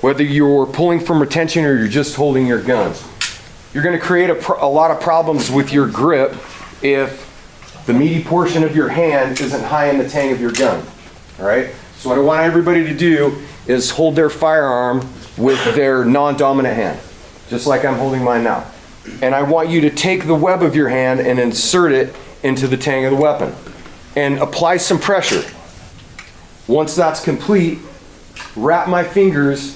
whether you're pulling from retention or you're just holding your gun. You're going to create a lot of problems with your grip if the meaty portion of your hand isn't high in the tang of your gun. All right? So what I want everybody to do is hold their firearm with their non-dominant hand, just like I'm holding mine now. And I want you to take the web of your hand and insert it into the tang of the weapon and apply some pressure. Once that's complete, wrap my fingers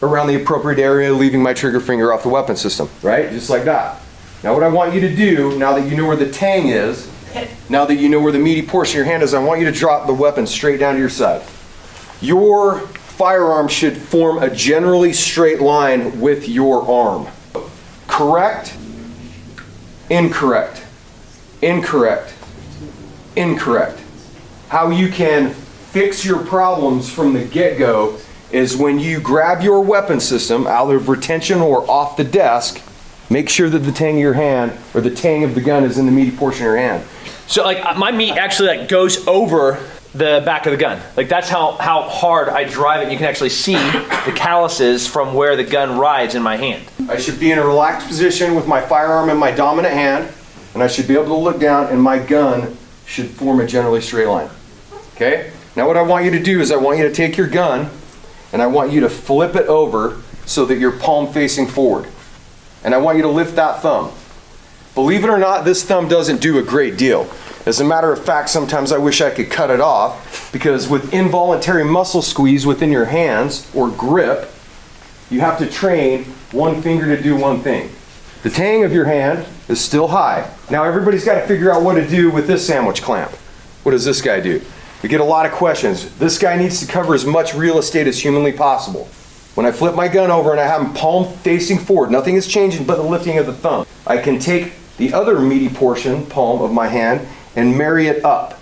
around the appropriate area, leaving my trigger finger off the weapon system, right? Just like that. Now what I want you to do, now that you know where the tang is, now that you know where the meaty portion of your hand is, I want you to drop the weapon straight down to your side. Your firearm should form a generally straight line with your arm. Correct, incorrect, incorrect, incorrect. How you can fix your problems from the get-go is when you grab your weapon system out of retention or off the desk, make sure that the tang of your hand or the tang of the gun is in the meaty portion of your hand. So like my meat actually like goes over the back of the gun. Like that's how hard I drive it. You can actually see the calluses from where the gun rides in my hand. I should be in a relaxed position with my firearm in my dominant hand, and I should be able to look down and my gun should form a generally straight line. Okay? Now what I want you to do is I want you to take your gun and I want you to flip it over so that you're palm facing forward. And I want you to lift that thumb. Believe it or not, this thumb doesn't do a great deal. As a matter of fact, sometimes I wish I could cut it off, because with involuntary muscle squeeze within your hands or grip, you have to train one finger to do one thing. The tang of your hand is still high. Now everybody's got to figure out what to do with this sandwich clamp. What does this guy do? We get a lot of questions. This guy needs to cover as much real estate as humanly possible. When I flip my gun over and I have him palm facing forward, nothing is changing but the lifting of the thumb. I can take the other meaty portion, palm of my hand, and marry it up.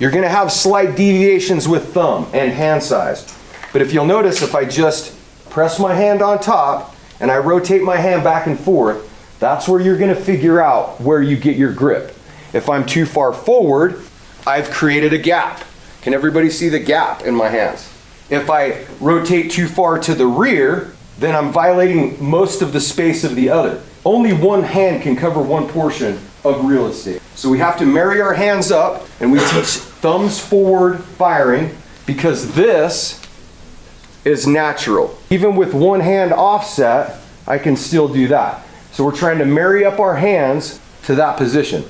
You're going to have slight deviations with thumb and hand size. But if you'll notice, if I just press my hand on top and I rotate my hand back and forth, that's where you're going to figure out where you get your grip. If I'm too far forward, I've created a gap. Can everybody see the gap in my hands? If I rotate too far to the rear, then I'm violating most of the space of the other. Only one hand can cover one portion of real estate. So we have to marry our hands up, and we teach thumbs forward firing, because this is natural. Even with one hand offset, I can still do that. So we're trying to marry up our hands to that position.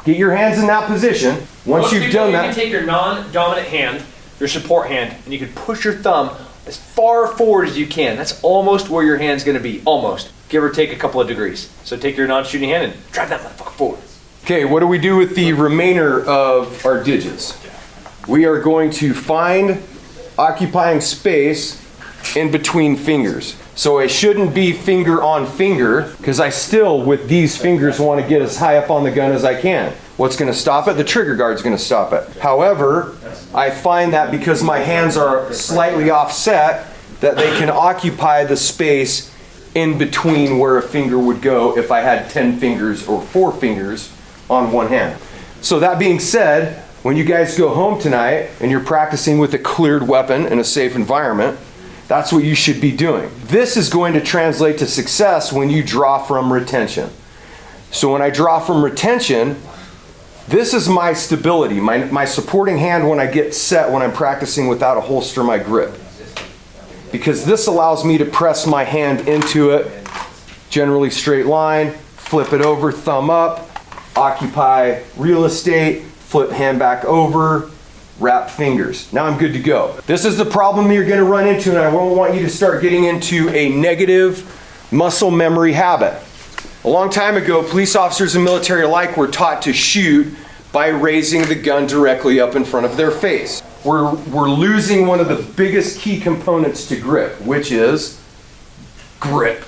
Get your hands in that position. Once you've done that, you can take your non-dominant hand, your support hand, and you can push your thumb as far forward as you can. That's almost where your hand's going to be. Almost. Give or take a couple of degrees. So take your non-shooting hand and drive that motherfucker forward. Okay, what do we do with the remainder of our digits? We are going to find occupying space in between fingers. So it shouldn't be finger on finger, because I still, with these fingers, want to get as high up on the gun as I can. What's going to stop it? The trigger guard's going to stop it. However, I find that because my hands are slightly offset, that they can occupy the space in between where a finger would go if I had 10 fingers or 4 fingers on one hand. So that being said, when you guys go home tonight and you're practicing with a cleared weapon in a safe environment, that's what you should be doing. This is going to translate to success when you draw from retention. So when I draw from retention, this is my stability, my supporting hand when I get set when I'm practicing without a holster my grip. Because this allows me to press my hand into it, generally straight line, flip it over, thumb up, occupy real estate, flip hand back over, wrap fingers. Now I'm good to go. This is the problem you're going to run into, and I don't want you to start getting into a negative muscle memory habit. A long time ago, police officers and military alike were taught to shoot by raising the gun directly up in front of their face. We're losing one of the biggest key components to grip, which is grip.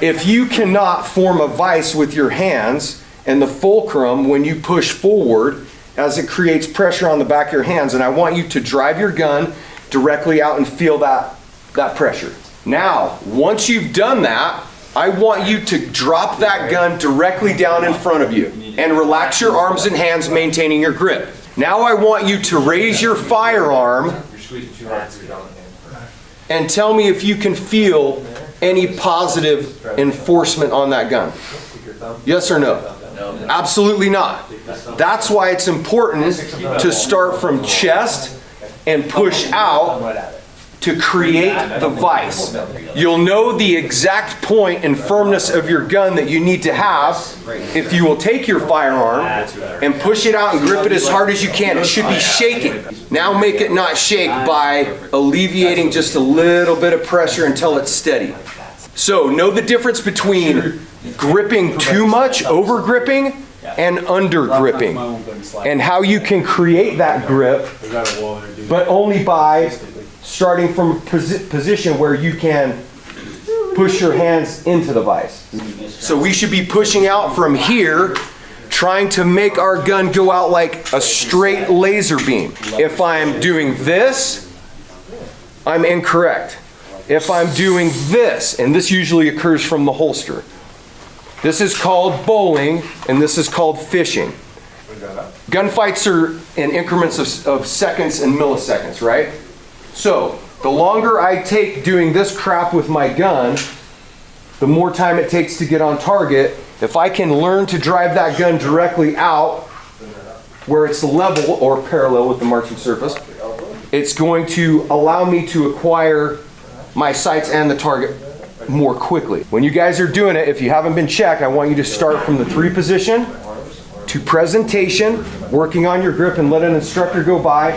If you cannot form a vise with your hands and the fulcrum when you push forward, as it creates pressure on the back of your hands, and I want you to drive your gun directly out and feel that pressure. Now, once you've done that, I want you to drop that gun directly down in front of you and relax your arms and hands, maintaining your grip. Now I want you to raise your firearm and tell me if you can feel any positive enforcement on that gun. Yes or no? Absolutely not. That's why it's important to start from chest and push out to create the vise. You'll know the exact point and firmness of your gun that you need to have if you will take your firearm and push it out and grip it as hard as you can. It should be shaking. Now make it not shake by alleviating just a little bit of pressure until it's steady. So know the difference between gripping too much, over gripping, and under gripping, and how you can create that grip, but only by starting from a position where you can push your hands into the vise. So we should be pushing out from here, trying to make our gun go out like a straight laser beam. If I'm doing this, I'm incorrect. If I'm doing this, and this usually occurs from the holster, this is called bowling, and this is called fishing. Gunfights are in increments of seconds and milliseconds, right? So, the longer I take doing this crap with my gun, the more time it takes to get on target. If I can learn to drive that gun directly out where it's level or parallel with the marching surface, it's going to allow me to acquire my sights and the target more quickly. When you guys are doing it, if you haven't been checked, I want you to start from the 3 position to presentation, working on your grip, and let an instructor go by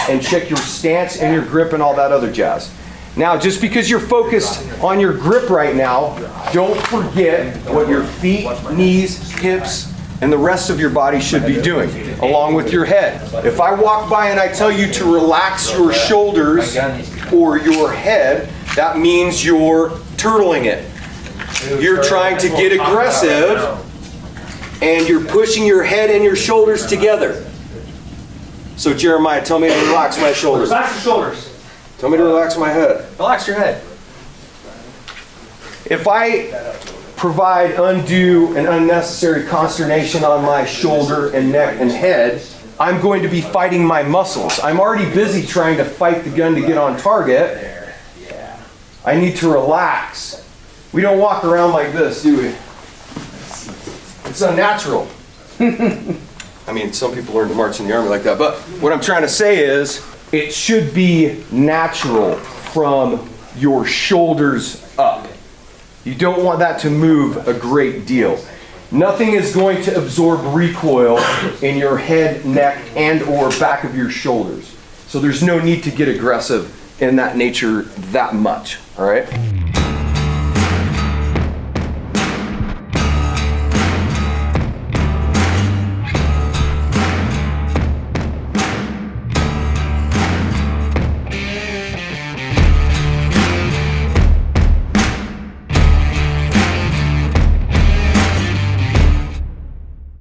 and check your stance and your grip and all that other jazz. Now, just because you're focused on your grip right now, don't forget what your feet, knees, hips, and the rest of your body should be doing, along with your head. If I walk by and I tell you to relax your shoulders or your head, that means you're turtling it. You're trying to get aggressive, and you're pushing your head and your shoulders together. So Jeremiah, tell me to relax my shoulders. Relax your shoulders. Tell me to relax my head. Relax your head. If I provide undue and unnecessary consternation on my shoulder and neck and head, I'm going to be fighting my muscles. I'm already busy trying to fight the gun to get on target. I need to relax. We don't walk around like this, do we? It's unnatural. I mean, some people learn to march in the army like that, but what I'm trying to say is it should be natural from your shoulders up. You don't want that to move a great deal. Nothing is going to absorb recoil in your head, neck, and or back of your shoulders. So there's no need to get aggressive in that nature that much, all right?